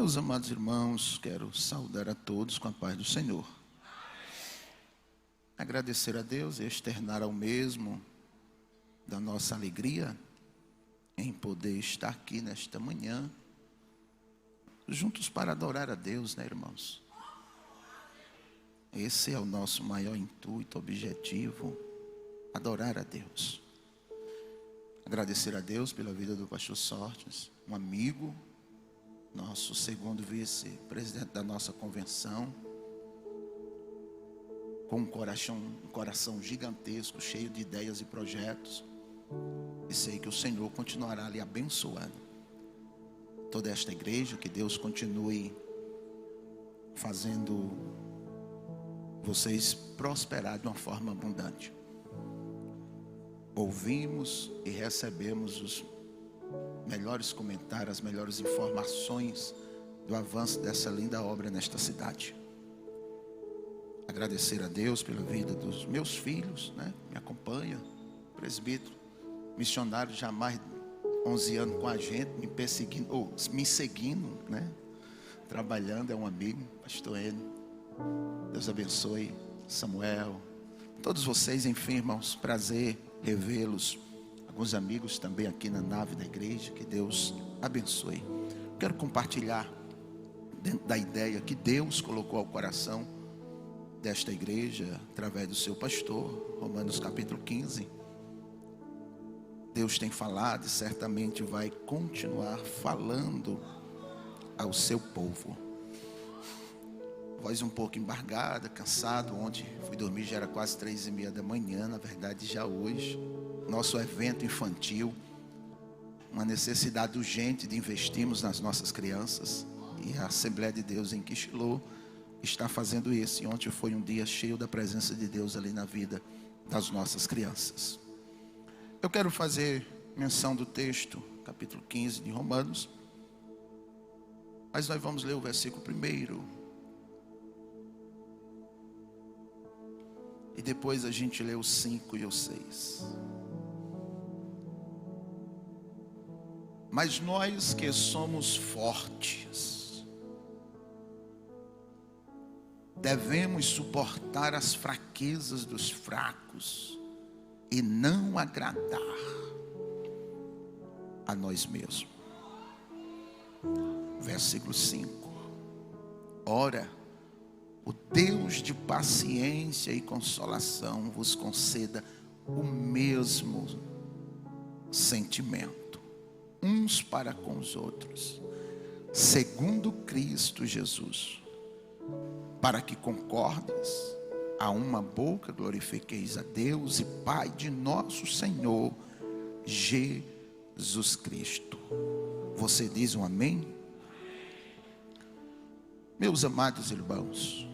Meus amados irmãos, quero saudar a todos com a paz do Senhor. Agradecer a Deus e externar ao mesmo da nossa alegria em poder estar aqui nesta manhã, juntos para adorar a Deus, né, irmãos? Esse é o nosso maior intuito, objetivo, adorar a Deus. Agradecer a Deus pela vida do pastor Sortes, um amigo, nosso segundo vice-presidente da nossa convenção, com um coração gigantesco, cheio de ideias e projetos. E sei que o Senhor continuará lhe abençoando. Toda esta igreja, que Deus continue fazendo vocês prosperar de uma forma abundante. Ouvimos e recebemos os melhores comentários, as melhores informações do avanço dessa linda obra nesta cidade. Agradecer a Deus pela vida dos meus filhos, né? Me acompanha, presbítero, missionário já há mais de 11 anos com a gente, me seguindo, né? Trabalhando, é um amigo, pastor N. Deus abençoe, Samuel, todos vocês, enfim, irmãos, prazer revê-los. Alguns amigos também aqui na nave da igreja, que Deus abençoe. Quero compartilhar dentro da ideia que Deus colocou ao coração desta igreja, através do seu pastor, Romanos capítulo 15. Deus tem falado e certamente vai continuar falando ao seu povo. Voz um pouco embargada, cansado. Ontem fui dormir, já era quase 3:30 da manhã, na verdade já hoje. Nosso evento infantil, uma necessidade urgente de investirmos nas nossas crianças. E a Assembleia de Deus em Quixilô está fazendo isso. E ontem foi um dia cheio da presença de Deus ali na vida das nossas crianças. Eu quero fazer menção do texto, capítulo 15 de Romanos. Mas nós vamos ler o versículo 1. E depois a gente lê o 5 e o 6. Mas nós que somos fortes, devemos suportar as fraquezas dos fracos e não agradar a nós mesmos. Versículo 5. Ora, o Deus de paciência e consolação vos conceda o mesmo sentimento uns para com os outros, segundo Cristo Jesus, para que concordes a uma boca glorifiqueis a Deus e Pai de nosso Senhor Jesus Cristo. Você diz um amém? Meus amados irmãos,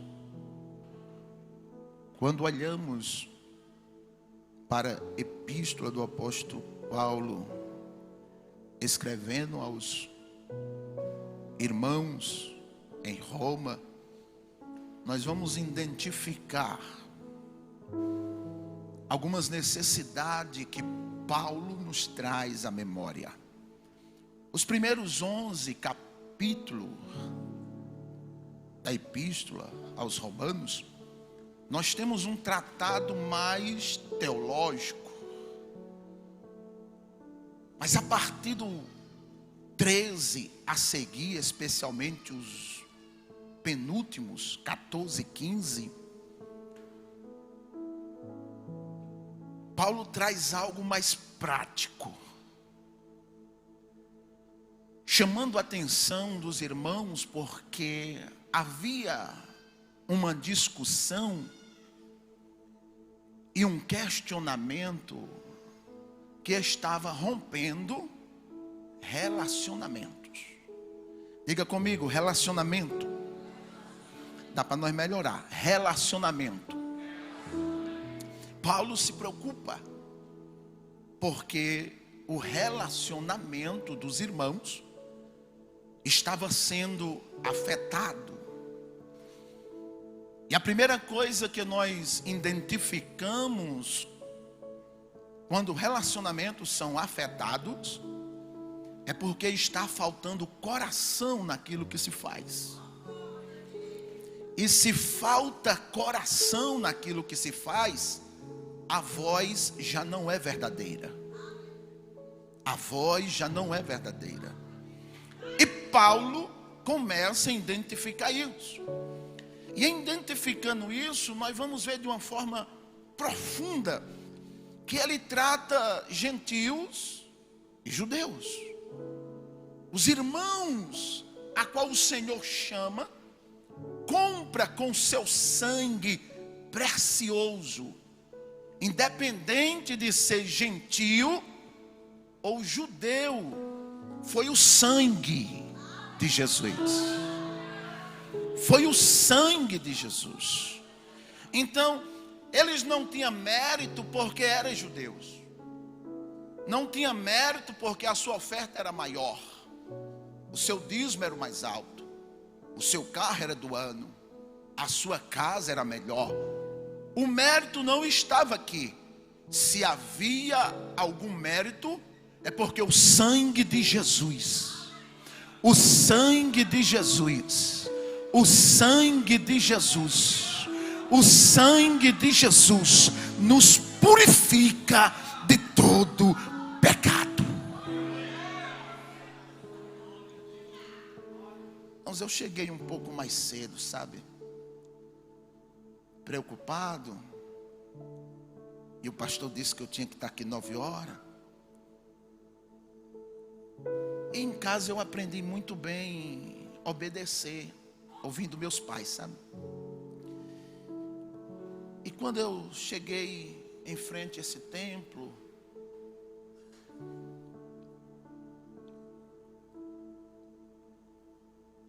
quando olhamos para a epístola do apóstolo Paulo, escrevendo aos irmãos em Roma, nós vamos identificar algumas necessidades que Paulo nos traz à memória. Os primeiros 11 capítulos da epístola aos Romanos, nós temos um tratado mais teológico. Mas a partir do 13 a seguir, especialmente os penúltimos, 14 e 15, Paulo traz algo mais prático, chamando a atenção dos irmãos, porque havia uma discussão e um questionamento que estava rompendo relacionamentos. Diga comigo, relacionamento. Dá para nós melhorar. Relacionamento. Paulo se preocupa, porque o relacionamento dos irmãos estava sendo afetado. E a primeira coisa que nós identificamos quando relacionamentos são afetados é porque está faltando coração naquilo que se faz. E se falta coração naquilo que se faz, a voz já não é verdadeira. A voz já não é verdadeira. E Paulo começa a identificar isso. E identificando isso, nós vamos ver de uma forma profunda que ele trata gentios e judeus. Os irmãos a qual o Senhor chama, compra com seu sangue precioso, independente de ser gentio ou judeu, foi o sangue de Jesus. Foi o sangue de Jesus. Então, eles não tinham mérito porque eram judeus. Não tinha mérito porque a sua oferta era maior. O seu dízimo era o mais alto. O seu carro era do ano. A sua casa era melhor. O mérito não estava aqui. Se havia algum mérito, é porque o sangue de Jesus, o sangue de Jesus, o sangue de Jesus, o sangue de Jesus nos purifica de todo pecado. Mas eu cheguei um pouco mais cedo, sabe? Preocupado. E o pastor disse que eu tinha que estar aqui 9 horas. E em casa eu aprendi muito bem obedecer, ouvindo meus pais, sabe? E quando eu cheguei em frente a esse templo,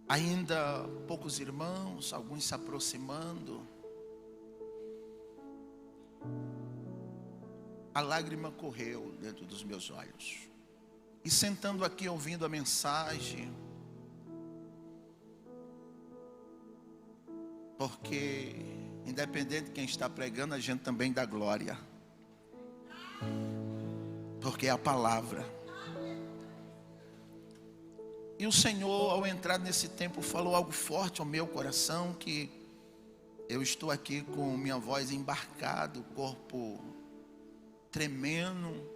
ainda poucos irmãos, alguns se aproximando, a lágrima correu dentro dos meus olhos. E sentando aqui ouvindo a mensagem, porque independente de quem está pregando, a gente também dá glória, porque é a palavra. E o Senhor, ao entrar nesse tempo, falou algo forte ao meu coração, que eu estou aqui com minha voz embarcada, o corpo tremendo,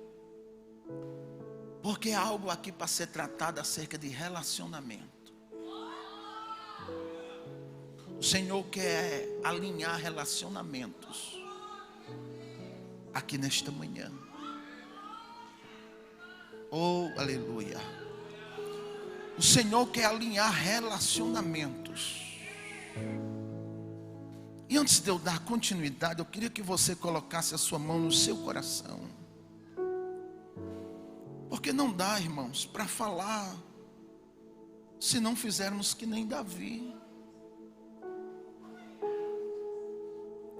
porque é algo aqui para ser tratado acerca de relacionamento. O Senhor quer alinhar relacionamentos aqui nesta manhã. Oh, aleluia. O Senhor quer alinhar relacionamentos. E antes de eu dar continuidade, eu queria que você colocasse a sua mão no seu coração. Porque não dá, irmãos, para falar se não fizermos que nem Davi.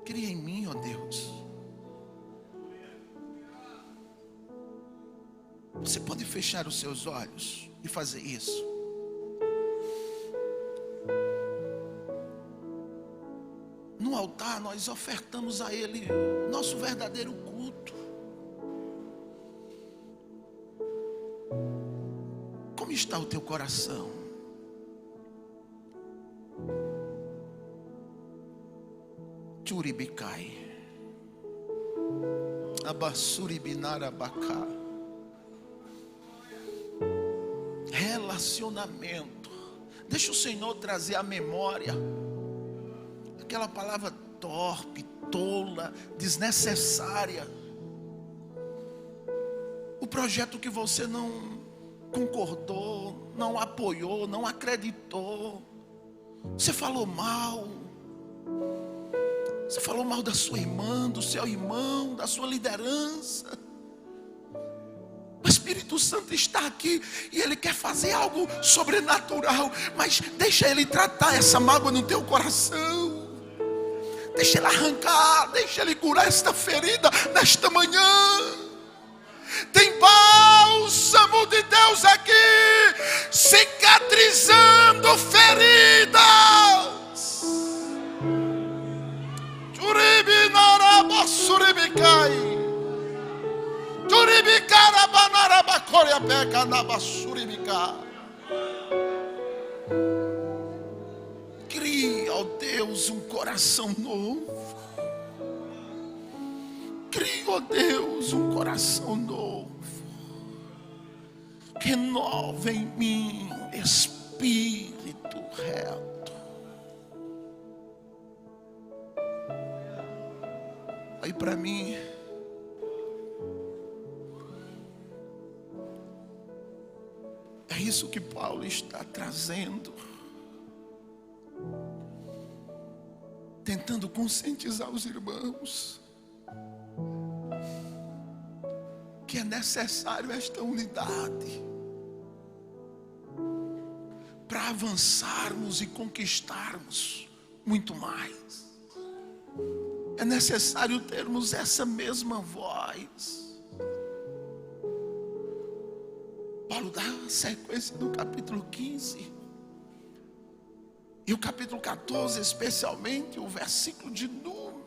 Cria em mim, ó Deus. Você pode fechar os seus olhos e fazer isso. No altar nós ofertamos a Ele nosso verdadeiro culto. Como está o teu coração? Churibicai, Abassuribinarabacá. Relacionamento. Deixa o Senhor trazer à memória aquela palavra torpe, tola, desnecessária. O projeto que você não concordou, não apoiou, não acreditou. Você falou mal. Você falou mal da sua irmã, do seu irmão, da sua liderança. O Espírito Santo está aqui e Ele quer fazer algo sobrenatural, mas deixa Ele tratar essa mágoa no teu coração. Deixa Ele arrancar, deixa Ele curar esta ferida nesta manhã. Tem bálsamo de Deus aqui, cicatrizando feridas. Churibinarabassuribicai, Churibicarabanarabacai. coreapeca na bassurimica. Cria, ó Deus, um coração novo. Cria, ó Deus, um coração novo. Renova em mim espírito reto. Aí para mim, é isso que Paulo está trazendo, tentando conscientizar os irmãos que é necessário esta unidade para avançarmos e conquistarmos muito mais. É necessário termos essa mesma voz. Paulo dá a sequência do capítulo 15 e o capítulo 14, especialmente o versículo de número.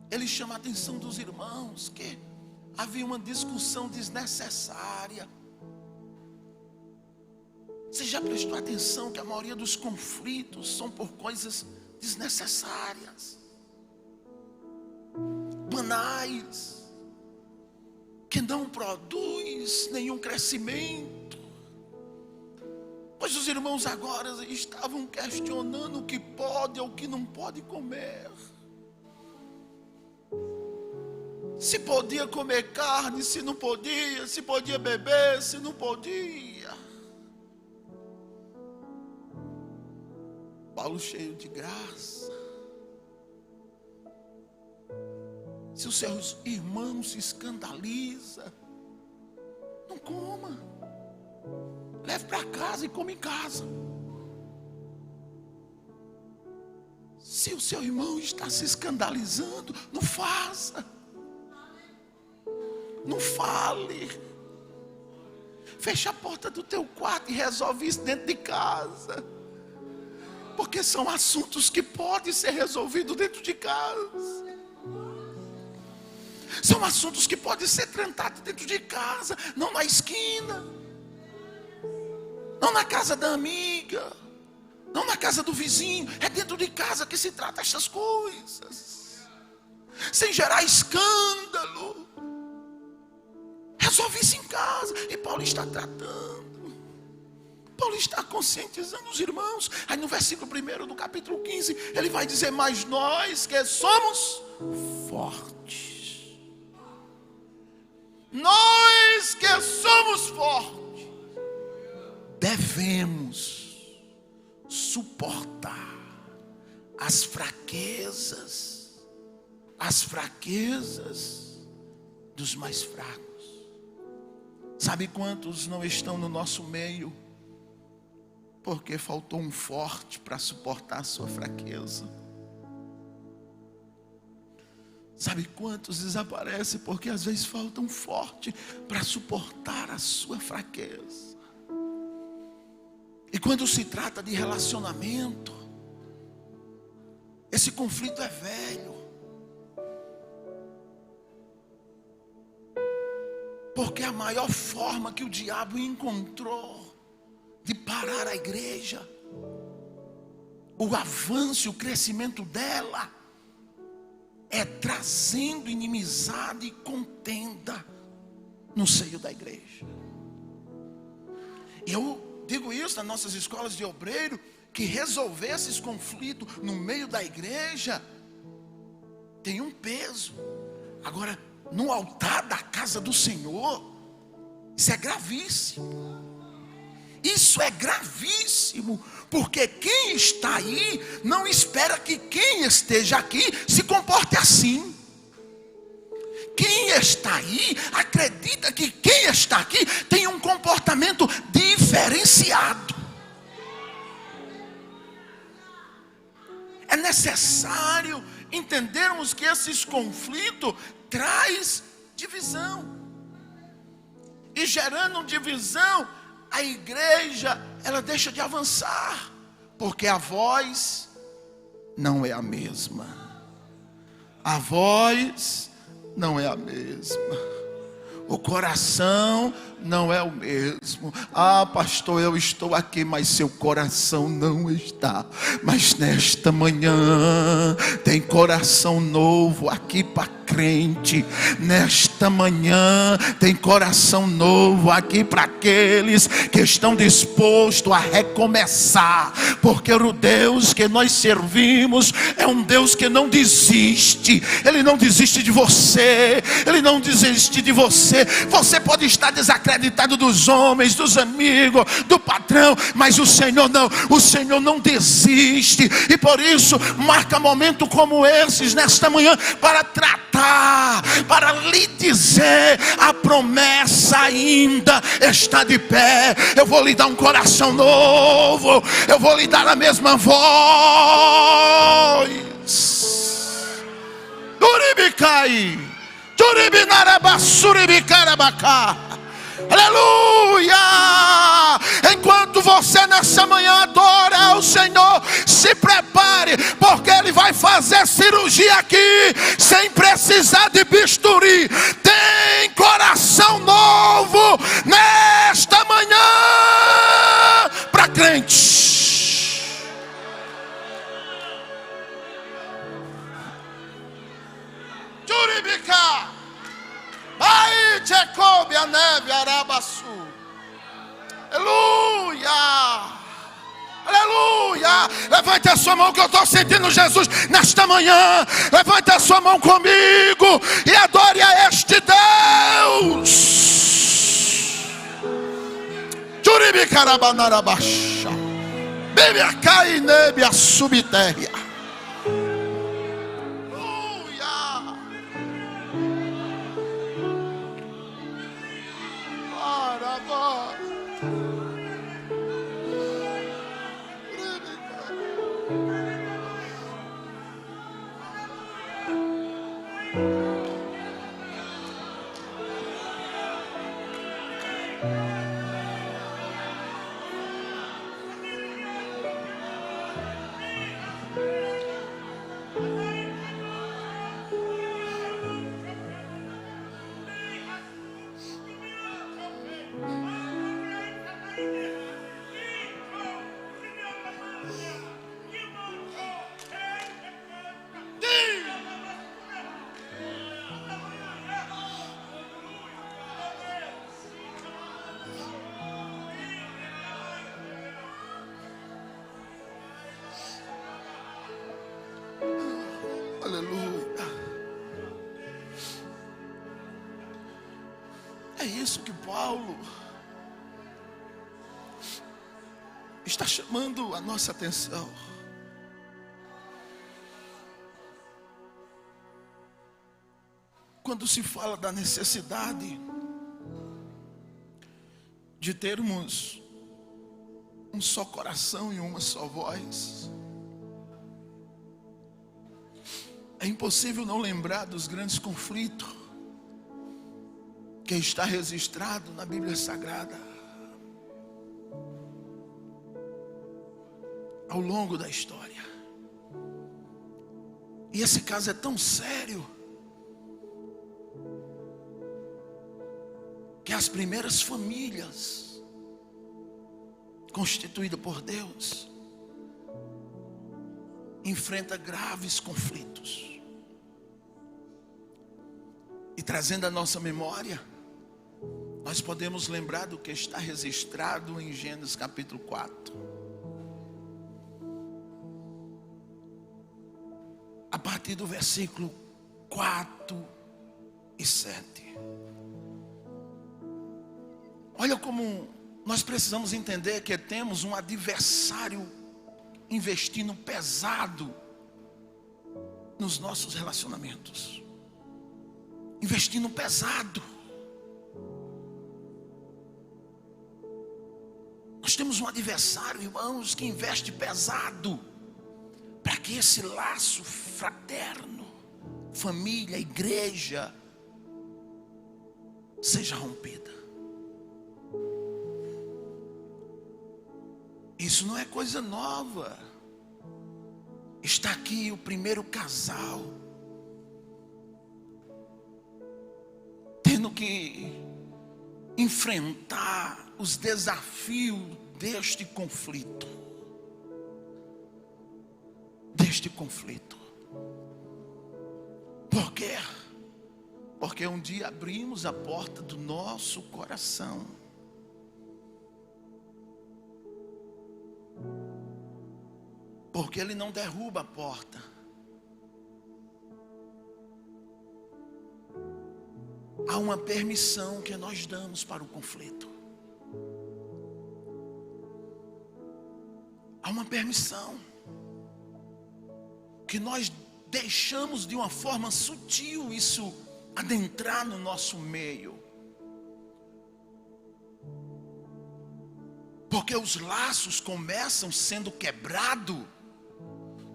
Ele chama a atenção dos irmãos que havia uma discussão desnecessária. Você já prestou atenção que a maioria dos conflitos são por coisas desnecessárias, banais, que não produz nenhum crescimento? Pois os irmãos agora estavam questionando o que pode ou o que não pode comer. Se podia comer carne, se não podia, se podia beber, se não podia. Paulo, cheio de graça: se os seus irmãos se escandalizam, não coma, leve para casa e come em casa. Se o seu irmão está se escandalizando, não faça. Não fale. Fecha a porta do teu quarto e resolve isso dentro de casa. Porque são assuntos que podem ser resolvidos dentro de casa. São assuntos que podem ser tratados dentro de casa, não na esquina, não na casa da amiga, não na casa do vizinho. É dentro de casa que se trata estas coisas, sem gerar escândalo. Resolve isso em casa. E Paulo está tratando, Paulo está conscientizando os irmãos. Aí no versículo 1 do capítulo 15, ele vai dizer: mas nós que somos fortes, nós que somos fortes, devemos suportar as fraquezas dos mais fracos. Sabe quantos não estão no nosso meio porque faltou um forte para suportar a sua fraqueza? Sabe quantos desaparecem porque às vezes falta um forte para suportar a sua fraqueza? E quando se trata de relacionamento, esse conflito é velho. Porque a maior forma que o diabo encontrou de parar a igreja, o avanço e o crescimento dela, é trazendo inimizade e contenda no seio da igreja. Eu digo isso nas nossas escolas de obreiro, que resolver esses conflitos no meio da igreja tem um peso. Agora, no altar da casa do Senhor, isso é gravíssimo. Isso é gravíssimo, porque quem está aí não espera que quem esteja aqui se comporte assim. Quem está aí acredita que quem está aqui tem um comportamento diferenciado. É necessário entendermos que esses conflitos traz divisão. E gerando divisão, a igreja, ela deixa de avançar, porque a voz não é a mesma. A voz não é a mesma. O coração não é o mesmo. Ah, pastor, eu estou aqui, mas seu coração não está. Mas nesta manhã tem coração novo aqui para crente. Nesta manhã tem coração novo aqui para aqueles que estão dispostos a recomeçar. Porque o Deus que nós servimos é um Deus que não desiste. Ele não desiste de você. Ele não desiste de você. Você pode estar desacreditado dos homens, dos amigos, do patrão, mas o Senhor não. O Senhor não desiste. E por isso marca momentos como esses nesta manhã para tratar, para lhe dizer: a promessa ainda está de pé. Eu vou lhe dar um coração novo. Eu vou lhe dar a mesma voz. Duribicai, Turibinarabassuribicarabacá. Aleluia! Enquanto você nessa manhã adora ao Senhor, se prepare, porque Ele vai fazer cirurgia aqui, sem precisar de bisturi. Tem coração novo nesta manhã para crente. Turibicá. Ai, Jacob, a neve, Arabaçu. Aleluia. Aleluia. Levante a sua mão, que eu estou sentindo Jesus nesta manhã. Levante a sua mão comigo e adore a este Deus. Churibicarabanarabaxa. Bebe a cai nebe a subterra. Aleluia. É isso que Paulo está chamando a nossa atenção. Quando se fala da necessidade de termos um só coração e uma só voz, é impossível não lembrar dos grandes conflitos que está registrado na Bíblia Sagrada ao longo da história. E esse caso é tão sério que as primeiras famílias constituídas por Deus enfrentam graves conflitos. E trazendo a nossa memória, nós podemos lembrar do que está registrado em Gênesis capítulo 4. A partir do versículo 4 e 7. Olha como nós precisamos entender que temos um adversário investindo pesado nos nossos relacionamentos. Investindo pesado. Nós temos um adversário, irmãos, que investe pesado para que esse laço fraterno, família, igreja, seja rompida. Isso não é coisa nova. Está aqui o primeiro casal tendo que enfrentar os desafios deste conflito. Por quê? Porque um dia abrimos a porta do nosso coração. Porque Ele não derruba a porta. Há uma permissão que nós damos para o conflito. Há uma permissão que nós deixamos de uma forma sutil isso adentrar no nosso meio. Porque os laços começam sendo quebrados.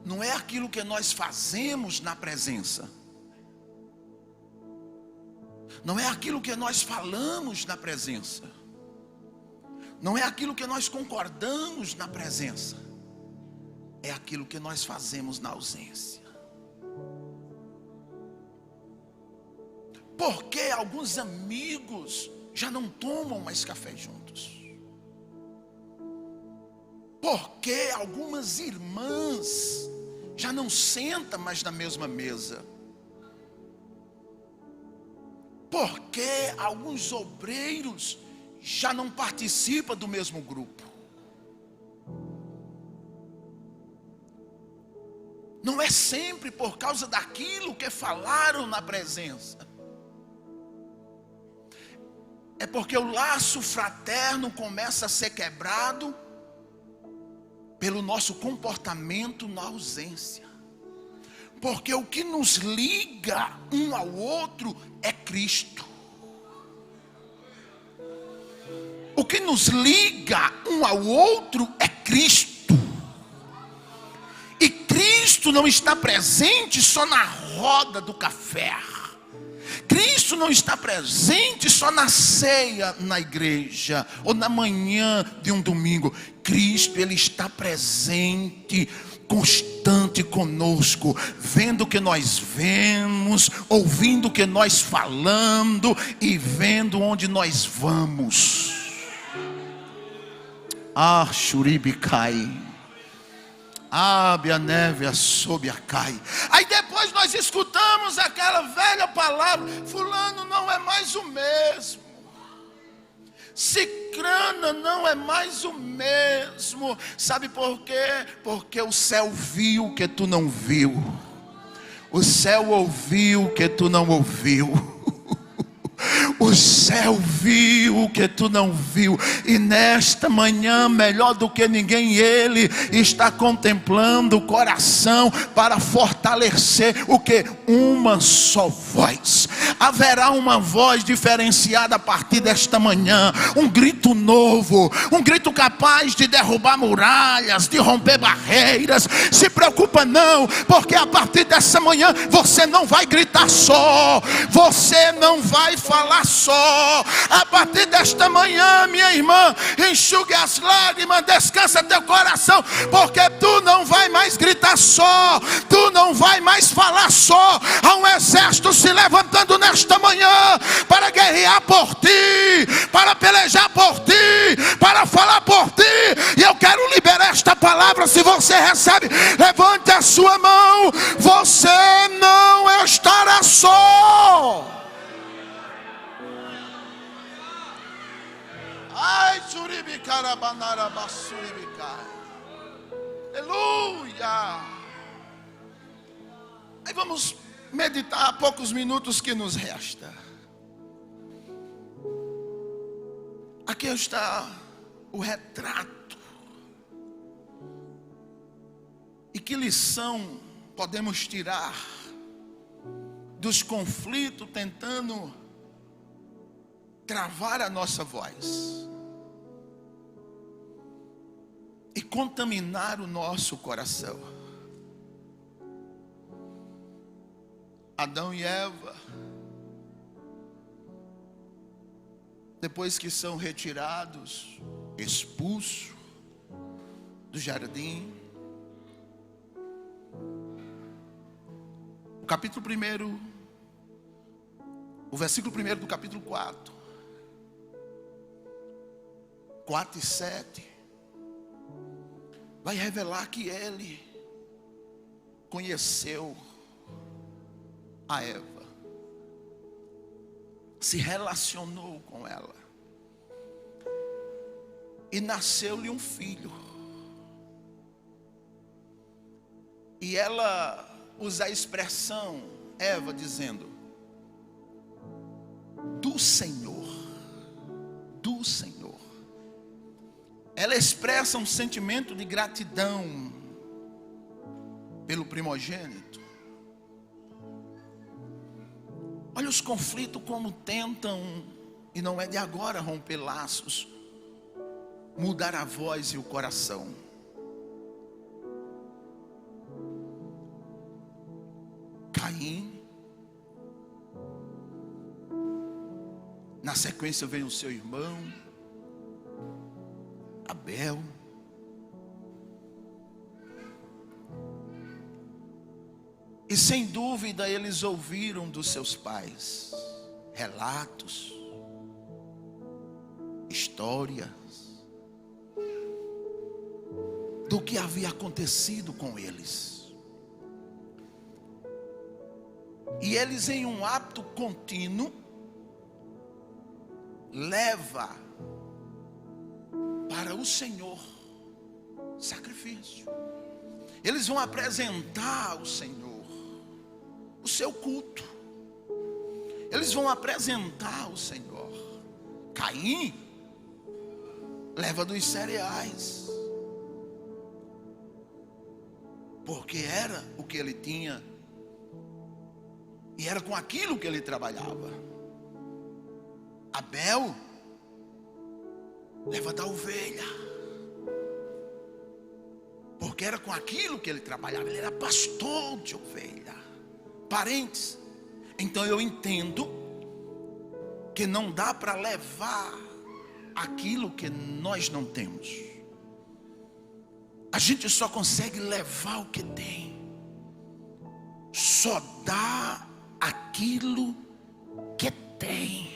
Não é aquilo que nós fazemos na presença. Não é aquilo que nós falamos na presença. Não é aquilo que nós concordamos na presença. É aquilo que nós fazemos na ausência. Porque alguns amigos já não tomam mais café juntos. Porque algumas irmãs já não sentam mais na mesma mesa. Porque alguns obreiros já não participam do mesmo grupo. Não é sempre por causa daquilo que falaram na presença. É porque o laço fraterno começa a ser quebrado pelo nosso comportamento na ausência. Porque o que nos liga um ao outro é Cristo. O que nos liga um ao outro é Cristo. E Cristo não está presente só na roda do café. Cristo não está presente só na ceia na igreja ou na manhã de um domingo. Cristo, Ele está presente, constante conosco, vendo o que nós vemos, ouvindo o que nós falamos e vendo onde nós vamos. Ah, Shuribicai. Abre a neve sob a cai. Aí depois nós escutamos aquela velha palavra: fulano não é mais o mesmo, cicrana não é mais o mesmo. Sabe por quê? Porque o céu viu o que tu não viu. O céu ouviu o que tu não ouviu. O céu viu o que tu não viu. E nesta manhã, melhor do que ninguém, Ele está contemplando o coração para fortalecer o que? Uma só voz. Haverá uma voz diferenciada a partir desta manhã. Um grito novo, um grito capaz de derrubar muralhas, de romper barreiras. Se preocupa não, porque a partir dessa manhã você não vai gritar só, você não vai falar só. A partir desta manhã, minha irmã, enxugue as lágrimas, descansa teu coração, porque tu não vai mais gritar só, tu não vai mais falar só. Há um exército se levantando nesta manhã para guerrear por ti, para pelejar por ti, para falar por ti. E eu quero liberar esta palavra. Se você recebe, levante a sua mão. Você não estará só. Ai, aleluia. Aí vamos meditar há poucos minutos que nos resta. Aqui está o retrato. E que lição podemos tirar dos conflitos tentando travar a nossa voz e contaminar o nosso coração? Adão e Eva, depois que são retirados, expulsos do jardim, o capítulo 1 O versículo 1 do capítulo 4, 4 e 7, vai revelar que ele conheceu a Eva, se relacionou com ela, e nasceu-lhe um filho. E ela usa a expressão, Eva, dizendo: do Senhor, do Senhor. Ela expressa um sentimento de gratidão pelo primogênito. Olha os conflitos como tentam, e não é de agora, romper laços, mudar a voz e o coração. Caim, na sequência veio o seu irmão Abel. E sem dúvida eles ouviram dos seus pais relatos, histórias do que havia acontecido com eles. E eles, em um ato contínuo, leva para o Senhor sacrifício. Eles vão apresentar ao Senhor o seu culto. Eles vão apresentar ao Senhor. Caim leva dos cereais, porque era o que ele tinha, e era com aquilo que ele trabalhava. Abel leva da ovelha, porque era com aquilo que ele trabalhava. Ele era pastor de ovelha. Parentes, então eu entendo que não dá para levar aquilo que nós não temos. A gente só consegue levar o que tem. Só dá aquilo que tem.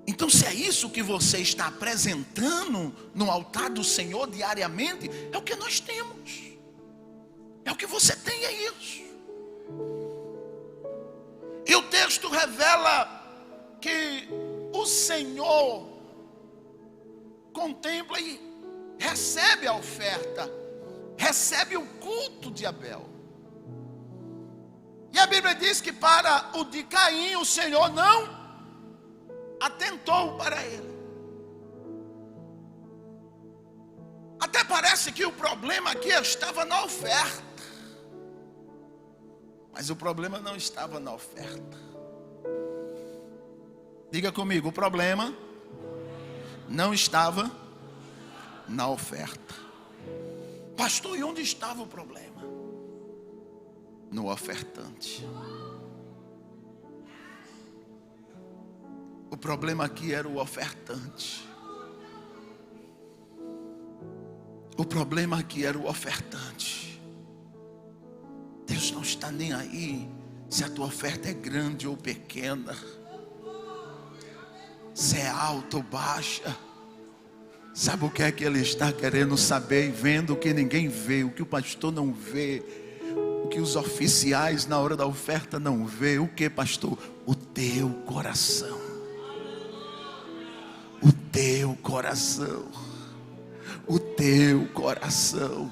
Então, se é isso que você está apresentando no altar do Senhor diariamente, é o que nós temos. É o que você tem, é isso. E o texto revela que o Senhor contempla e recebe a oferta, recebe o culto de Abel. E a Bíblia diz que para o de Caim o Senhor não atentou para ele. Até parece que o problema aqui estava na oferta, mas o problema não estava na oferta. Diga comigo, o problema não estava na oferta. Pastor, e onde estava o problema? No ofertante. O problema aqui era o ofertante. O problema aqui era o ofertante. Deus não está nem aí se a tua oferta é grande ou pequena, se é alta ou baixa. Sabe o que é que Ele está querendo saber e vendo o que ninguém vê, o que o pastor não vê, o que os oficiais na hora da oferta não vê? O que, pastor? O teu coração. O teu coração. O teu coração.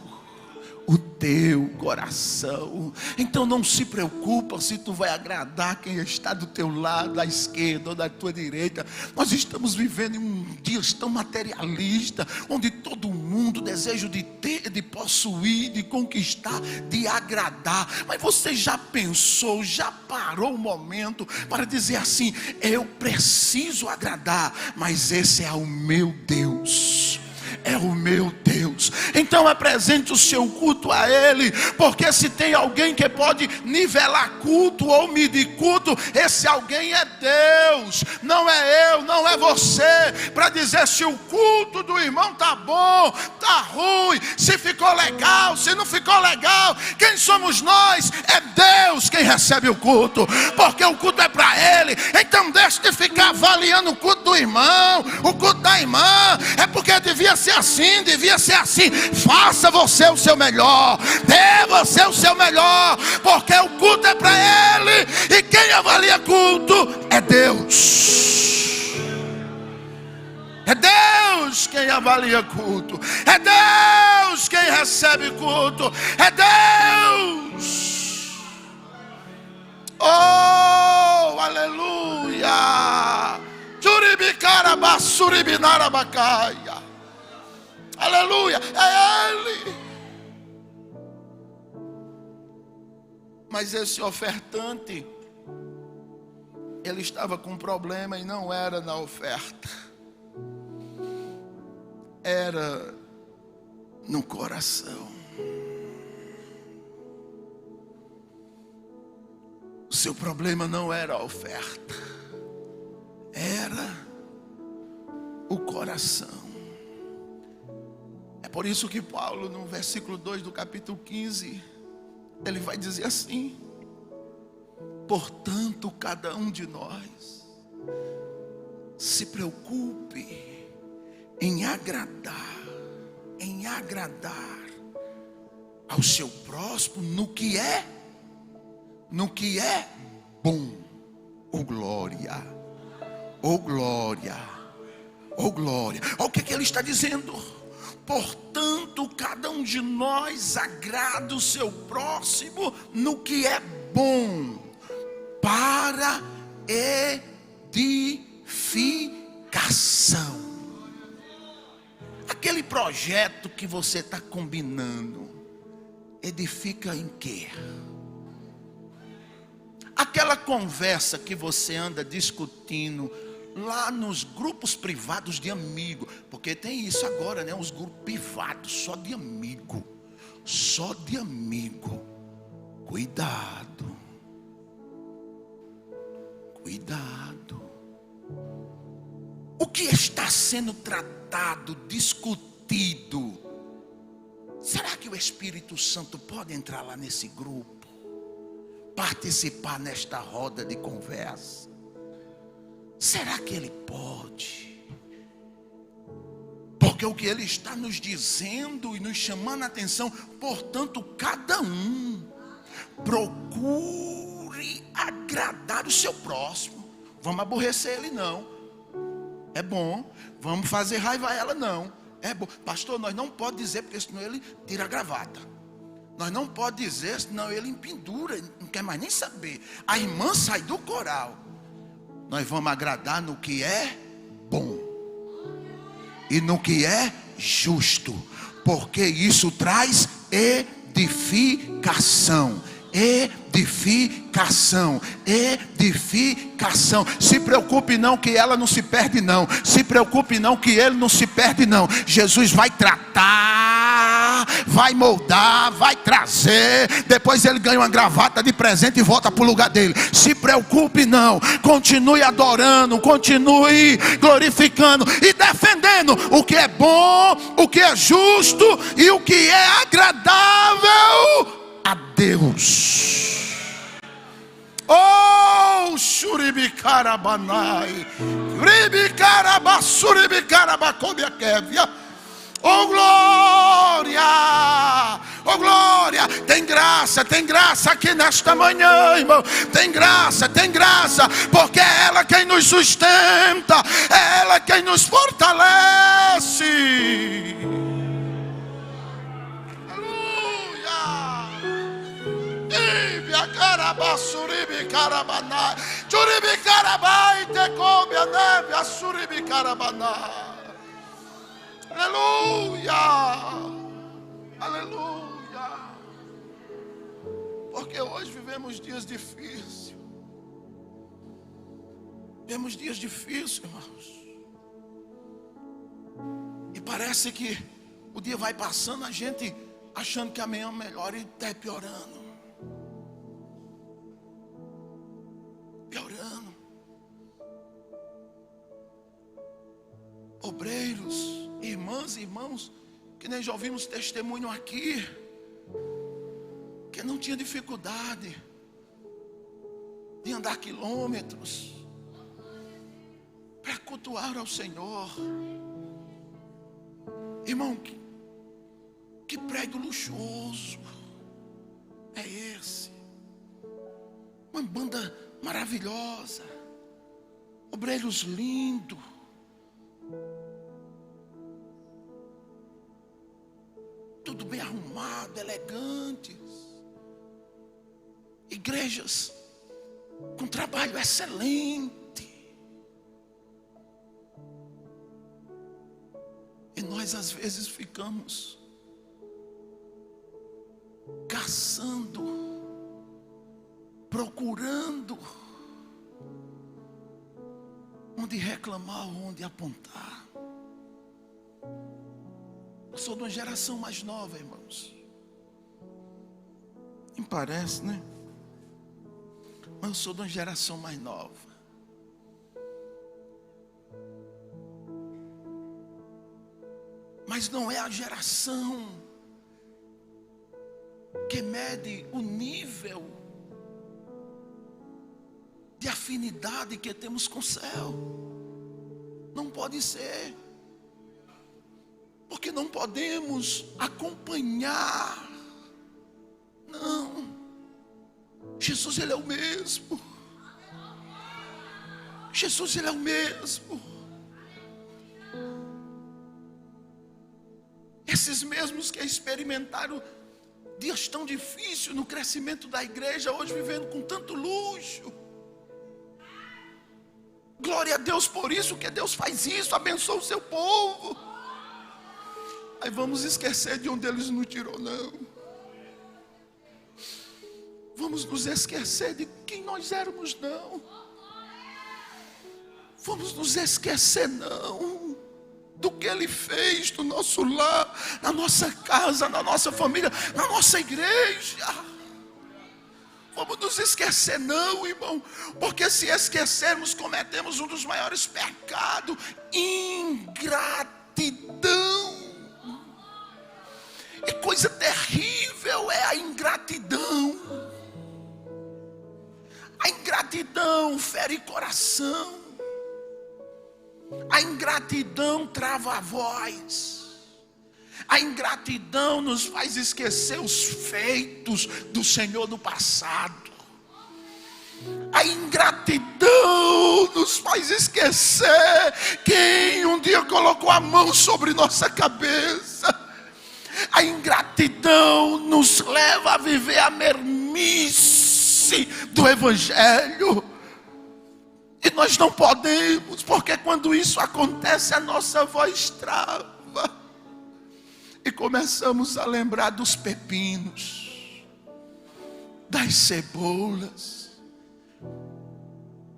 O teu coração. Então não se preocupa se tu vai agradar quem está do teu lado, à esquerda ou da tua direita. Nós estamos vivendo em um dia tão materialista, onde todo mundo deseja de ter, de possuir, de conquistar, de agradar. Mas você já pensou, já parou um momento para dizer assim: eu preciso agradar, mas esse é o meu Deus. é o meu Deus. Então apresente o seu culto a Ele, porque se tem alguém que pode nivelar culto ou medir culto, esse alguém é Deus. Não é eu, não é você, para dizer se o culto do irmão está bom, está ruim, se ficou legal, se não ficou legal. Quem somos nós? É Deus quem recebe o culto, porque o culto é para Ele. Então deixe de ficar avaliando o culto do irmão, o culto da irmã. É porque devia ser assim, devia ser assim. Faça você o seu melhor, dê você o seu melhor, porque o culto é para Ele, e quem avalia culto é Deus. É Deus quem avalia culto, é Deus quem recebe culto, é Deus. Oh, aleluia. Aleluia, é Ele. Mas esse ofertante, ele estava com um problema, e não era na oferta, era no coração. O seu problema não era a oferta, era o coração. É por isso que Paulo, no versículo 2 do capítulo 15, ele vai dizer assim: portanto, cada um de nós se preocupe em agradar ao seu próximo no que é bom. Oh glória, oh glória, oh glória. Olha o que ele está dizendo: portanto, cada um de nós agrada o seu próximo no que é bom, para edificação. Aquele projeto que você está combinando, edifica em quê? Aquela conversa que você anda discutindo lá nos grupos privados de amigo, porque tem isso agora, né? Os grupos privados só de amigo, Cuidado, o que está sendo tratado, discutido? Será que o Espírito Santo pode entrar lá nesse grupo, participar nesta roda de conversa? Será que ele pode? Porque o que ele está nos dizendo e nos chamando a atenção: portanto, cada um procure agradar o seu próximo. Vamos aborrecer ele, não. É bom. Vamos fazer raiva a ela, não. É bom. Pastor, nós não podemos dizer, porque senão ele tira a gravata. Nós não podemos dizer, senão ele empendura, não quer mais nem saber. A irmã sai do coral. Nós vamos agradar no que é bom e no que é justo, porque isso traz edificação. Se preocupe não que ela não se perde, não. Se preocupe não que ele não se perde, não. Jesus vai tratar, vai moldar, vai trazer. Depois ele ganha uma gravata de presente e volta para o lugar dele. Se preocupe não. Continue adorando, continue glorificando e defendendo o que é bom, o que é justo e o que é agradável a Deus. Oh, Shuribicarabanai, Ribicarabassuribicarabacobiaquevia. Oh glória, oh glória. Tem graça aqui nesta manhã, irmão. Tem graça, porque é ela quem nos sustenta, é ela quem nos fortalece. Aleluia, aleluia. Porque hoje vivemos dias difíceis. Irmãos. E parece que o dia vai passando, a gente achando que amanhã é melhor e está piorando. Piorando. Obreiros, irmãs e irmãos, que nem já ouvimos testemunho aqui, que não tinha dificuldade de andar quilômetros para cultuar ao Senhor. Irmão, que prédio luxuoso é esse? Uma banda maravilhosa, obreiros lindos, tudo bem arrumado, elegantes, igrejas com trabalho excelente. E nós às vezes ficamos caçando, procurando onde reclamar, onde apontar. Eu sou de uma geração mais nova, irmãos. Me parece, né? Mas eu sou de uma geração mais nova. Mas não é a geração que mede o nível de afinidade que temos com o céu. Não pode ser. Porque não podemos acompanhar. Não. Jesus, Ele é o mesmo. Jesus, Ele é o mesmo. Esses mesmos que experimentaram dias tão difíceis no crescimento da igreja, hoje vivendo com tanto luxo. Glória a Deus por isso, que Deus faz isso, abençoa o seu povo. Aí vamos esquecer de onde Ele nos tirou, não. Vamos nos esquecer de quem nós éramos, não. Vamos nos esquecer, não, do que Ele fez no nosso lar, na nossa casa, na nossa família, na nossa igreja. Vamos nos esquecer, não, irmão, porque se esquecermos, cometemos um dos maiores pecados: ingratidão. E coisa terrível é a ingratidão. A ingratidão fere coração. A ingratidão trava a voz. A ingratidão nos faz esquecer os feitos do Senhor do passado. A ingratidão nos faz esquecer quem um dia colocou a mão sobre nossa cabeça. A ingratidão nos leva a viver a mermice do Evangelho. E nós não podemos, porque quando isso acontece, a nossa voz trava. E começamos a lembrar dos pepinos, das cebolas.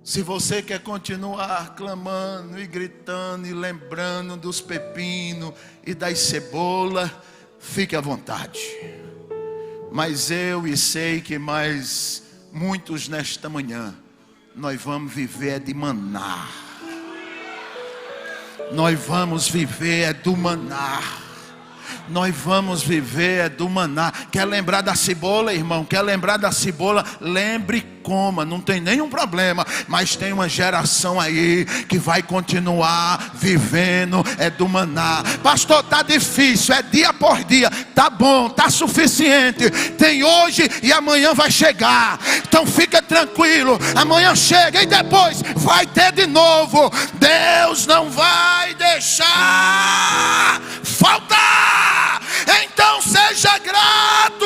Se você quer continuar clamando e gritando e lembrando dos pepinos e das cebolas, fique à vontade. Mas eu sei que mais muitos nesta manhã, nós vamos viver de maná. Nós vamos viver do maná. Nós vamos viver do maná. Quer lembrar da cebola, irmão? Quer lembrar da cebola? Lembre, coma, não tem nenhum problema. Mas tem uma geração aí que vai continuar vivendo do maná. Pastor, tá difícil, é dia por dia. Tá bom, tá suficiente. Tem hoje e amanhã vai chegar. Então fica tranquilo, amanhã chega e depois vai ter de novo. Deus não vai deixar faltar. Então seja grato.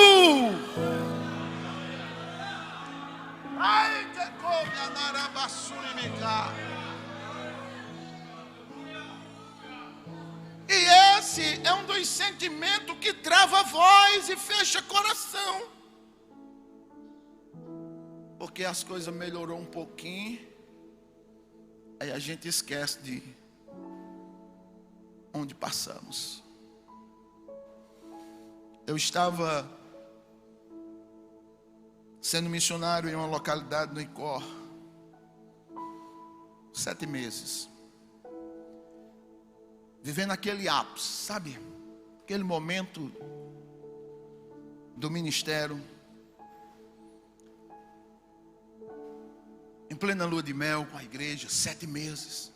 Ai, que come a narabassurica. E esse é um dos sentimentos que trava a voz e fecha coração. Porque as coisas melhorou um pouquinho, aí a gente esquece de onde passamos. Eu estava sendo missionário em uma localidade no Icó, 7 meses, vivendo aquele ápice, sabe? Aquele momento do ministério, em plena lua de mel com a igreja, 7 meses.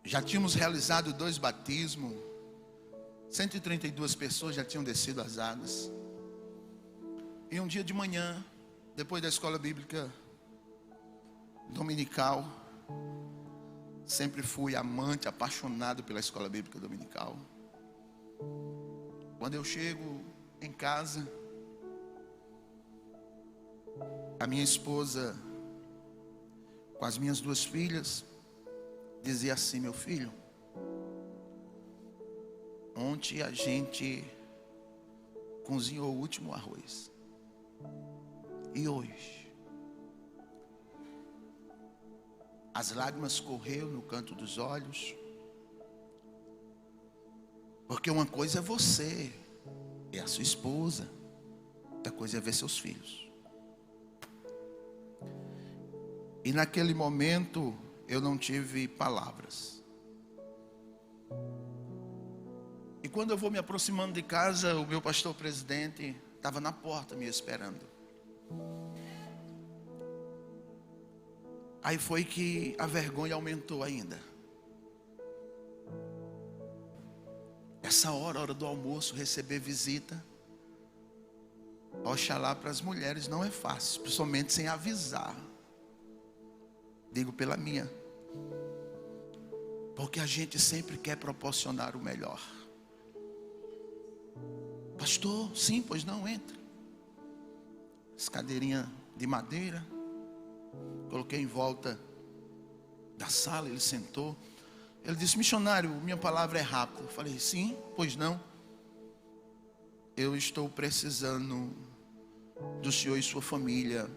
Já tínhamos realizado 2 batismos, 132 pessoas já tinham descido as águas. E um dia de manhã, depois da escola bíblica dominical, sempre fui amante, apaixonado pela escola bíblica dominical. Quando eu chego em casa, a minha esposa, com as minhas 2 filhas, dizia assim: meu filho, ontem a gente cozinhou o último arroz, e hoje as lágrimas correram no canto dos olhos, porque uma coisa é você, é a sua esposa, outra coisa é ver seus filhos. E naquele momento eu não tive palavras. E quando eu vou me aproximando de casa, o meu pastor presidente estava na porta me esperando. Aí foi que a vergonha aumentou ainda. Essa hora do almoço, receber visita, oxalá para as mulheres não é fácil, principalmente sem avisar. Digo pela minha, porque a gente sempre quer proporcionar o melhor. Pastor, sim, pois não, entra. As cadeirinhas de madeira, coloquei em volta da sala, ele sentou. Ele disse: missionário, minha palavra é rápida. Eu falei: sim, pois não. Eu estou precisando do senhor e sua família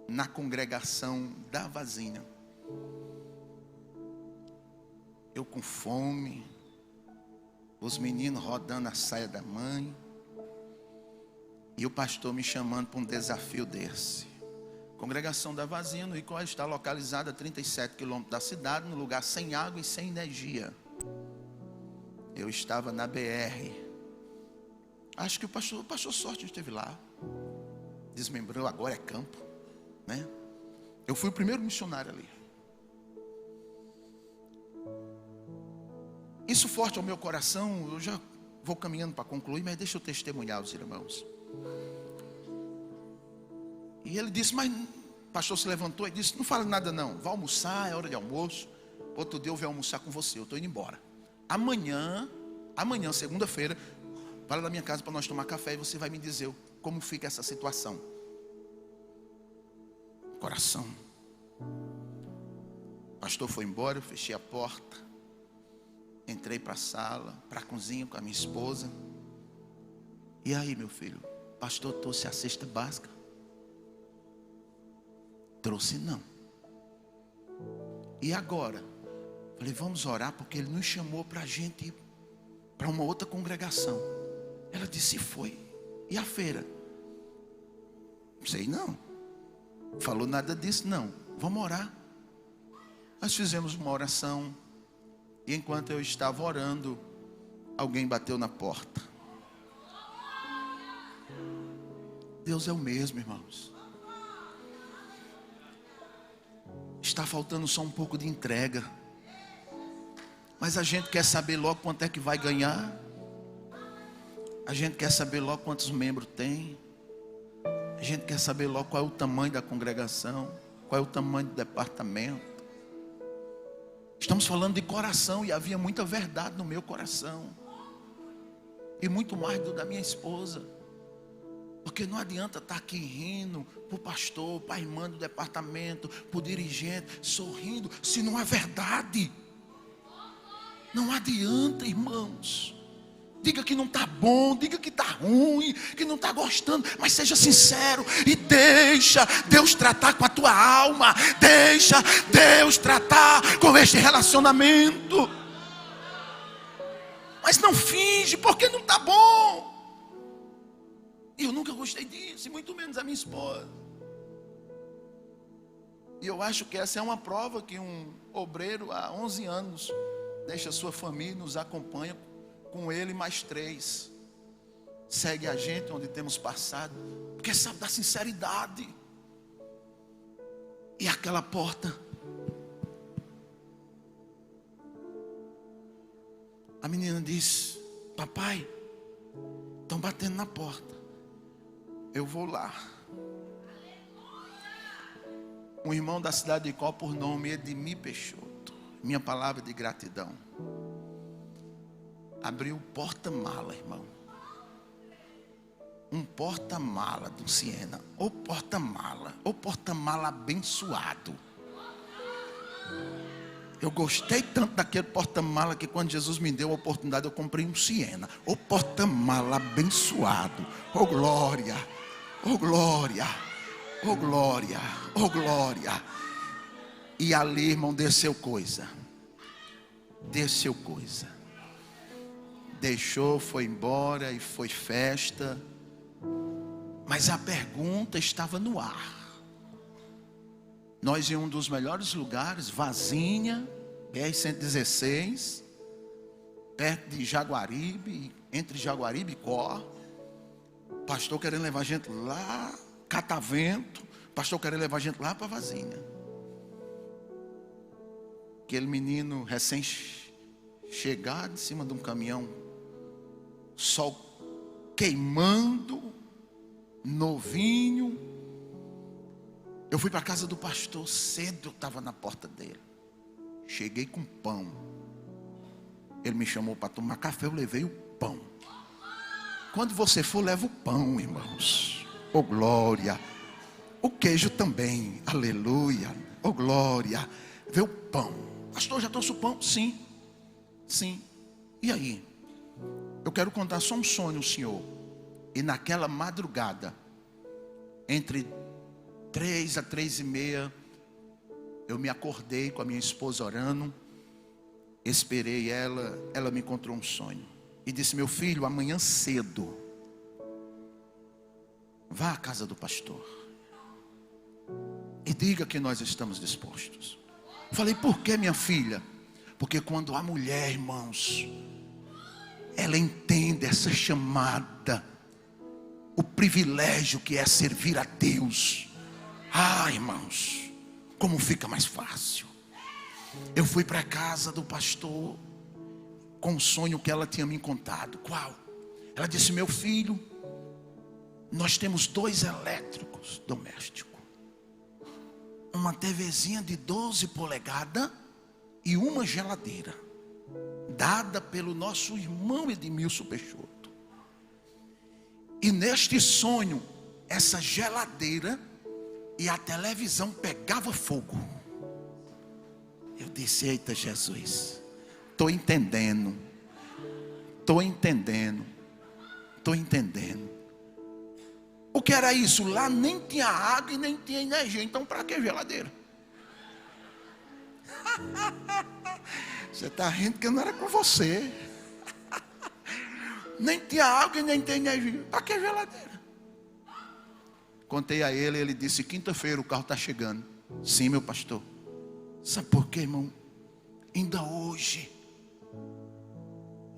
na congregação da Vazinha. Eu com fome, os meninos rodando a saia da mãe, e o pastor me chamando para um desafio desse. Congregação da Vazinha, no Icó, está localizada a 37 quilômetros da cidade, num lugar sem água e sem energia. Eu estava na BR. Acho que o pastor Sorte esteve lá. Desmembrou, agora é campo, né? Eu fui o primeiro missionário ali. Isso forte ao meu coração. Eu já vou caminhando para concluir, mas deixa eu testemunhar os irmãos. E ele disse: mas o pastor se levantou e disse: não fala nada não, vá almoçar, é hora de almoço. Outro dia eu vou almoçar com você, eu estou indo embora. Amanhã, segunda-feira, para na minha casa para nós tomar café, e você vai me dizer como fica essa situação. Coração. O pastor foi embora, eu fechei a porta, entrei para a sala, para a cozinha com a minha esposa. E aí, meu filho, pastor trouxe a cesta básica? Trouxe não. E agora? Falei: vamos orar, porque ele nos chamou para a gente ir para uma outra congregação. Ela disse: foi. E a feira? Não sei não. Falou nada disso não. Vamos orar. Nós fizemos uma oração. E enquanto eu estava orando, alguém bateu na porta. Deus é o mesmo, irmãos. Está faltando só um pouco de entrega. Mas a gente quer saber logo quanto é que vai ganhar. A gente quer saber logo quantos membros tem. A gente quer saber logo qual é o tamanho da congregação, qual é o tamanho do departamento. Estamos falando de coração, e havia muita verdade no meu coração. E muito mais do da minha esposa. Porque não adianta estar aqui rindo para o pastor, para a irmã do departamento, para o dirigente, sorrindo, se não é verdade. Não adianta, irmãos. Diga que não está bom, diga que está ruim, que não está gostando, mas seja sincero e deixa Deus tratar com a tua alma, deixa Deus tratar com este relacionamento. Mas não finge, porque não está bom. E eu nunca gostei disso, e muito menos a minha esposa. E eu acho que essa é uma prova que um obreiro há 11 anos deixa a sua família, nos acompanha com ele mais 3. Segue a gente onde temos passado, porque sabe da sinceridade. E aquela porta, a menina diz: papai, estão batendo na porta. Eu vou lá. Um irmão da cidade de Icó, por nome Edmir Peixoto, minha palavra de gratidão, abriu o porta-mala, irmão. Um porta-mala do Siena. O porta-mala abençoado. Eu gostei tanto daquele porta-mala que quando Jesus me deu a oportunidade, eu comprei um Siena. O porta-mala abençoado. Oh glória, oh glória, oh glória, oh glória. E ali, irmão, desceu coisa. Desceu coisa. Deixou, foi embora e foi festa. Mas a pergunta estava no ar. Nós em um dos melhores lugares, Vazinha, BR-116, perto de Jaguaribe, entre Jaguaribe e Icó. Pastor querendo levar a gente lá, Catavento. Pastor querendo levar a gente lá para Vazinha. Aquele menino recém-chegado em cima de um caminhão, sol queimando, novinho. Eu fui para a casa do pastor cedo, eu estava na porta dele. Cheguei com pão. Ele me chamou para tomar café, eu levei o pão. Quando você for, leva o pão, irmãos. Oh glória. O queijo também, aleluia. Oh glória. Vê o pão. Pastor, já trouxe o pão? Sim. Sim. E aí? Eu quero contar só um sonho ao senhor. E naquela madrugada, entre 3 a 3:30, eu me acordei com a minha esposa orando. Esperei ela, ela me encontrou um sonho. E disse: meu filho, amanhã cedo, vá à casa do pastor e diga que nós estamos dispostos. Falei: por que, minha filha? Porque quando a mulher, irmãos, ela entende essa chamada, o privilégio que é servir a Deus, irmãos, como fica mais fácil. Eu fui para a casa do pastor com o sonho que ela tinha me contado. Qual? Ela disse: meu filho, nós temos 2 elétricos domésticos, uma TVzinha de 12 polegadas e uma geladeira, dada pelo nosso irmão Edmilson Peixoto. E neste sonho, essa geladeira e a televisão pegava fogo. Eu disse: eita Jesus, estou entendendo. O que era isso? Lá nem tinha água e nem tinha energia. Então para que geladeira? Você está rindo que não era com você. Nem tinha água e nem tinha energia. Para que geladeira? Contei a ele, ele disse: quinta-feira o carro está chegando. Sim, meu pastor. Sabe por quê, irmão? Ainda hoje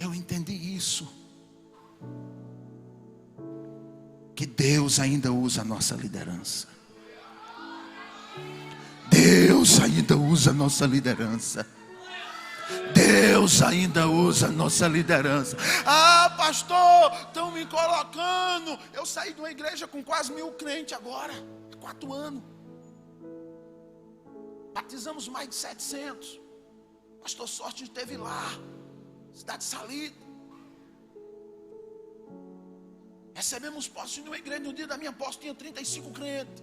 eu entendi isso, que Deus ainda usa a nossa liderança. Deus ainda usa a nossa liderança. Deus ainda usa a nossa liderança. Pastor, estão me colocando. Eu saí de uma igreja com quase 1000 crentes agora, 4 anos. Batizamos mais de 700. Pastor Sorte esteve lá, cidade Salida. Recebemos posse de uma igreja. No dia da minha posse tinha 35 crentes.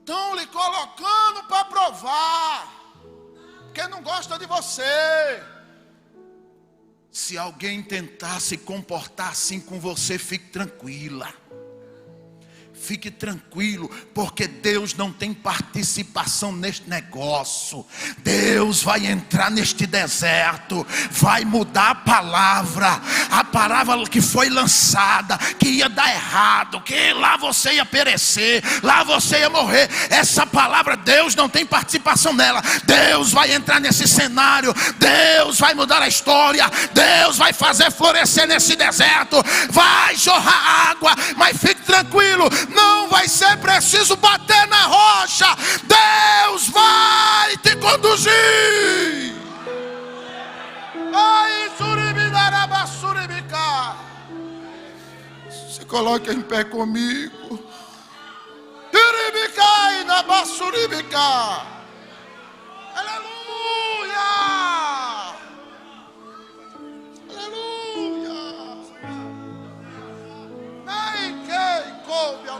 Estão lhe colocando para provar, porque não gosta de você. Se alguém tentar se comportar assim com você, fique tranquila. Fique tranquilo, porque Deus não tem participação neste negócio. Deus vai entrar neste deserto, vai mudar a palavra que foi lançada, que ia dar errado, que lá você ia perecer, lá você ia morrer. Essa palavra, Deus não tem participação nela. Deus vai entrar nesse cenário, Deus vai mudar a história, Deus vai fazer florescer nesse deserto, vai jorrar água, mas fique tranquilo, não vai ser preciso bater na rocha. Deus vai te conduzir. Ai, suribidarabasuribicá. Se coloque em pé comigo. Iribicai na basuribicá. Aleluia. Aleluia. Ai, que coube a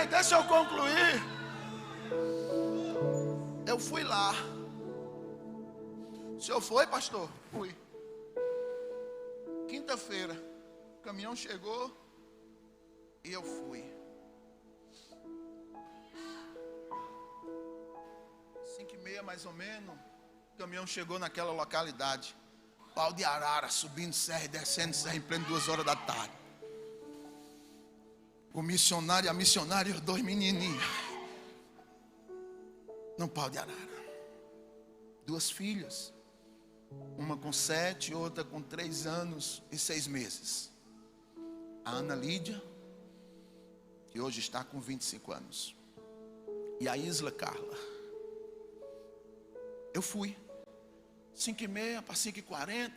Ei, deixa eu concluir. Eu fui lá. O senhor foi, pastor? Fui. Quinta-feira, o caminhão chegou e eu fui. 5h30 mais ou menos, o caminhão chegou naquela localidade. Pau de arara, subindo serra e descendo serra em pleno 2 horas da tarde. O missionário e a missionária, os 2 menininhos. Num pau de arara. 2 filhas. Uma com 7, outra com 3 anos e 6 meses. A Ana Lídia, que hoje está com 25 anos. E a Isla Carla. Eu fui. 5h30 para 5h40.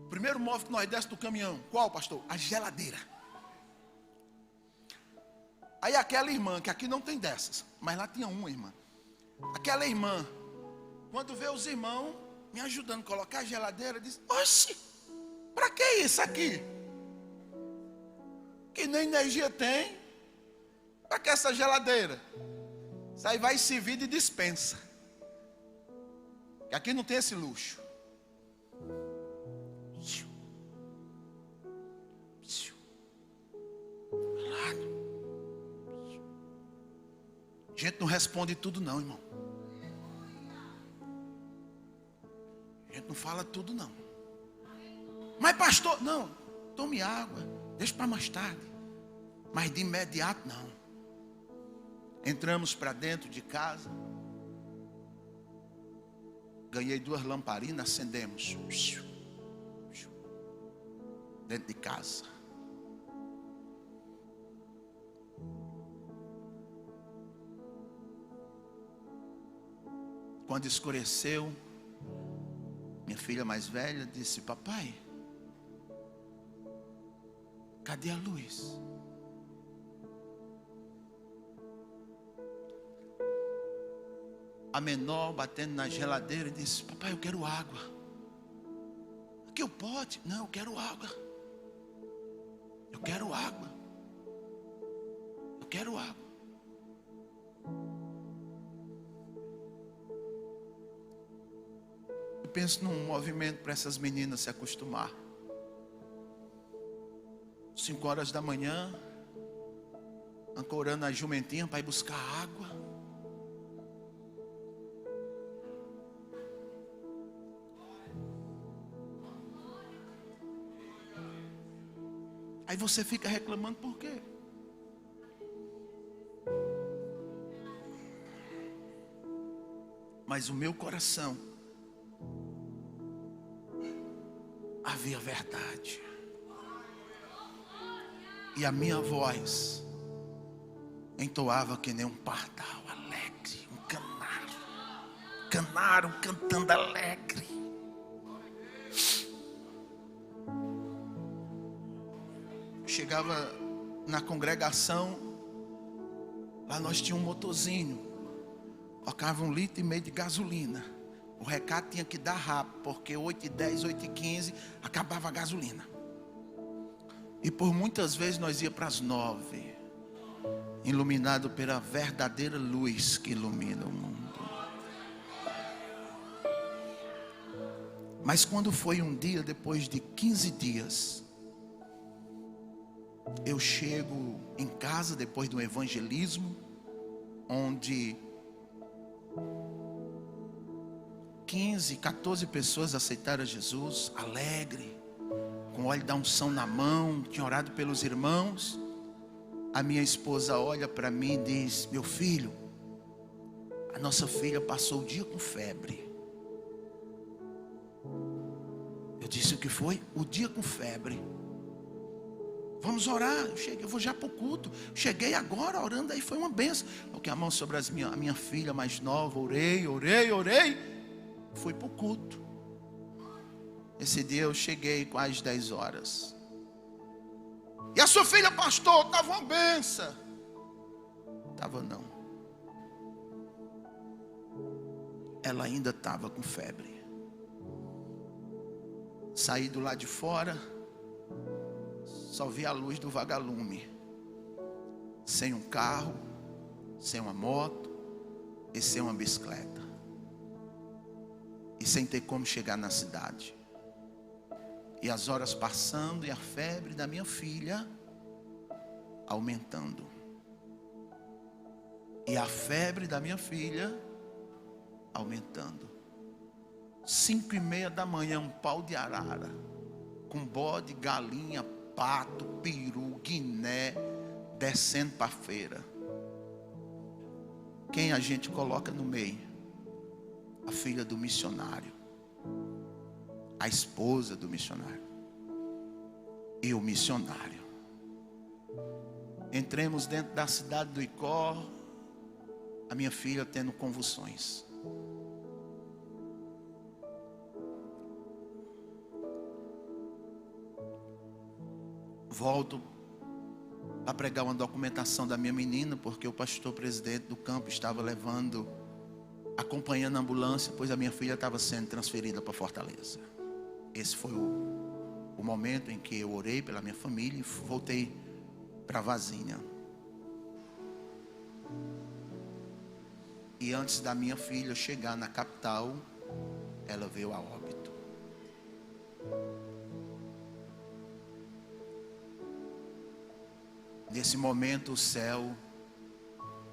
Primeiro móvel que nós desce do caminhão. Qual, pastor? A geladeira. Aí aquela irmã, que aqui não tem dessas, mas lá tinha uma irmã. Aquela irmã, quando vê os irmãos me ajudando a colocar a geladeira, diz: oxe, para que isso aqui? Que nem energia tem. Para que essa geladeira? Isso aí vai servir de despensa. Que aqui não tem esse luxo. A gente não responde tudo não, irmão. A gente não fala tudo não. Mas pastor, não, tome água, deixa para mais tarde. Mas de imediato não. Entramos para dentro de casa. Ganhei 2 lamparinas, acendemos. Dentro de casa. Quando escureceu, minha filha mais velha disse: papai, cadê a luz? A menor batendo na geladeira disse: papai, eu quero água. Aqui o pote? Não, eu quero água. Eu quero água. Eu quero água. Eu penso num movimento para essas meninas se acostumar. 5 horas da manhã, ancorando a jumentinha para ir buscar água. Aí você fica reclamando por quê? Mas o meu coração havia verdade. E a minha voz entoava que nem um pardal alegre, um canário. Canário cantando alegre. Chegava na congregação, lá nós tínhamos um motorzinho, tocava 1,5 litro de gasolina. O recado tinha que dar rápido, porque 8h10, 8h15 acabava a gasolina. E por muitas vezes nós ia para as 9. iluminado pela verdadeira luz que ilumina o mundo. Mas quando foi um dia, depois de 15 dias, eu chego em casa depois do evangelismo, onde 15, 14 pessoas aceitaram Jesus, alegre, com óleo da unção na mão, tinha orado pelos irmãos. A minha esposa olha para mim e diz: meu filho, a nossa filha passou o dia com febre. Eu disse: o que foi? O dia com febre. Vamos orar. Eu vou já para o culto. Cheguei agora orando, aí foi uma benção. Coloquei a mão sobre a minha filha mais nova, orei. Fui para o culto. Esse dia eu cheguei quase 10 horas. E a sua filha, pastor, estava uma benção. Estava não. Ela ainda estava com febre. Saí do lado de fora, só vi a luz do vagalume. Sem um carro, sem uma moto e sem uma bicicleta. E sem ter como chegar na cidade. E as horas passando e a febre da minha filha aumentando. E a febre da minha filha aumentando. 5:30 da manhã, um pau de arara, com bode, galinha, pato, peru, guiné, descendo para a feira. Quem a gente coloca no meio? A filha do missionário, a esposa do missionário e o missionário. Entremos dentro da cidade do Icó, a minha filha tendo convulsões. Volto para pregar uma documentação da minha menina, porque o pastor presidente do campo estava acompanhando a ambulância, pois a minha filha estava sendo transferida para Fortaleza. Esse foi o momento em que eu orei pela minha família e voltei para Vazinha. E antes da minha filha chegar na capital, ela veio a óbito. Nesse momento o céu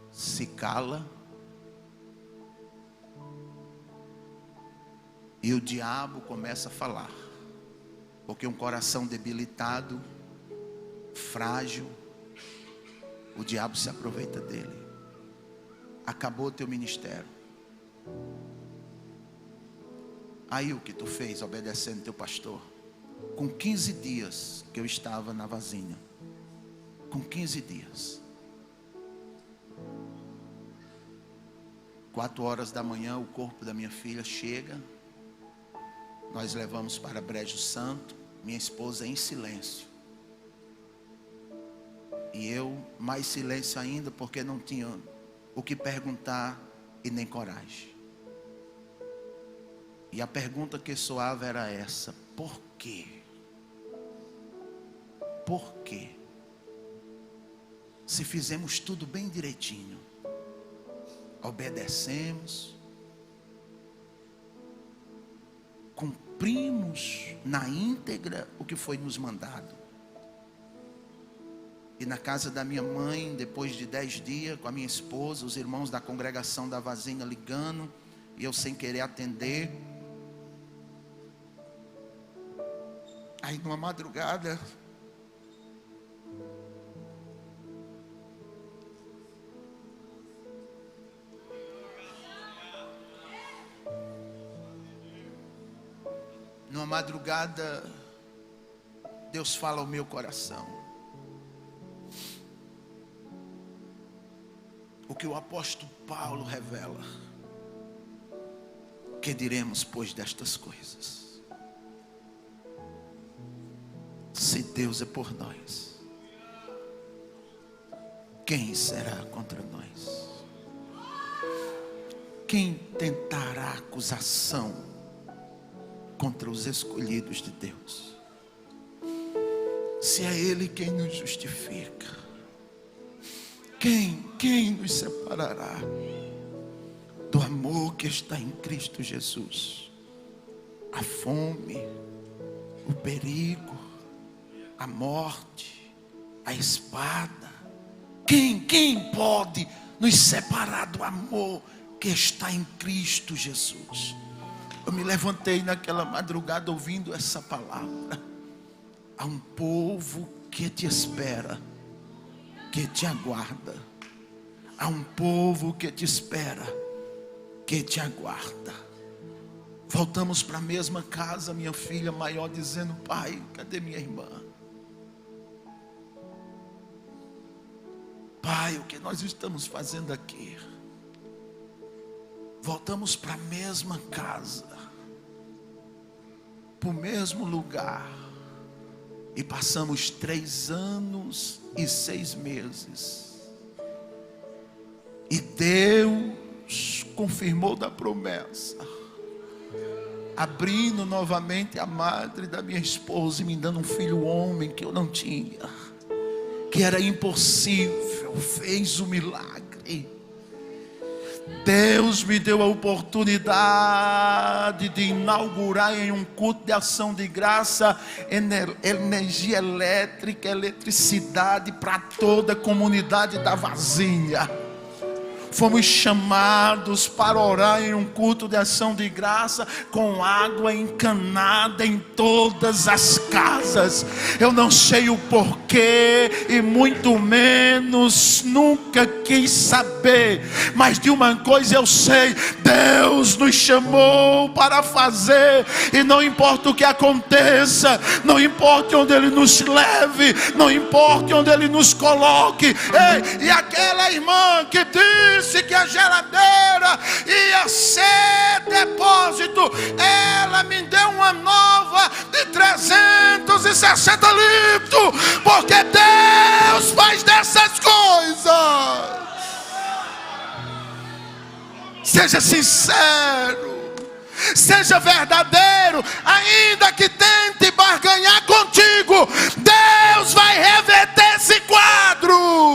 se cala e o diabo começa a falar, porque um coração debilitado, frágil, o diabo se aproveita dele. Acabou o teu ministério. Aí o que tu fez, obedecendo teu pastor? Com 15 dias que eu estava na Vazinha, com 15 dias, 4 horas da manhã, o corpo da minha filha chega. Nós levamos para Brejo Santo, minha esposa em silêncio. E eu mais silêncio ainda, porque não tinha o que perguntar e nem coragem. E a pergunta que soava era essa: por quê? Por quê? Se fizemos tudo bem direitinho, obedecemos, cumprimos na íntegra o que foi nos mandado. E na casa da minha mãe, depois de 10 dias, com a minha esposa, os irmãos da congregação da Vazinha ligando, e eu sem querer atender. Aí numa madrugada, Deus fala ao meu coração. O que o apóstolo Paulo revela: que diremos, pois, destas coisas? Se Deus é por nós, quem será contra nós? Quem tentará acusação contra os escolhidos de Deus? Se é Ele quem nos justifica, Quem nos separará do amor que está em Cristo Jesus? A fome, o perigo, a morte, a espada. Quem pode nos separar do amor que está em Cristo Jesus? Eu me levantei naquela madrugada ouvindo essa palavra. Há um povo que te espera, que te aguarda. Há um povo que te espera, que te aguarda. Voltamos para a mesma casa, minha filha maior dizendo: pai, cadê minha irmã? Pai, o que nós estamos fazendo aqui? Voltamos para a mesma casa, para o mesmo lugar. E passamos 3 anos e 6 meses. E Deus confirmou da promessa, abrindo novamente a madre da minha esposa e me dando um filho homem que eu não tinha, que era impossível. Fez o milagre. Deus me deu a oportunidade de inaugurar em um culto de ação de graça energia elétrica, eletricidade para toda a comunidade da Varzimia. Fomos chamados para orar em um culto de ação de graça com água encanada em todas as casas. Eu não sei o porquê e muito menos nunca quis saber, mas de uma coisa eu sei: Deus nos chamou para fazer, e não importa o que aconteça, não importa onde Ele nos leve, não importa onde Ele nos coloque. Ei, e aquela irmã que disse que a geladeira ia ser depósito, ela me deu uma nova de 360 litros, porque Deus faz dessas coisas. Seja sincero, seja verdadeiro, ainda que tente barganhar contigo,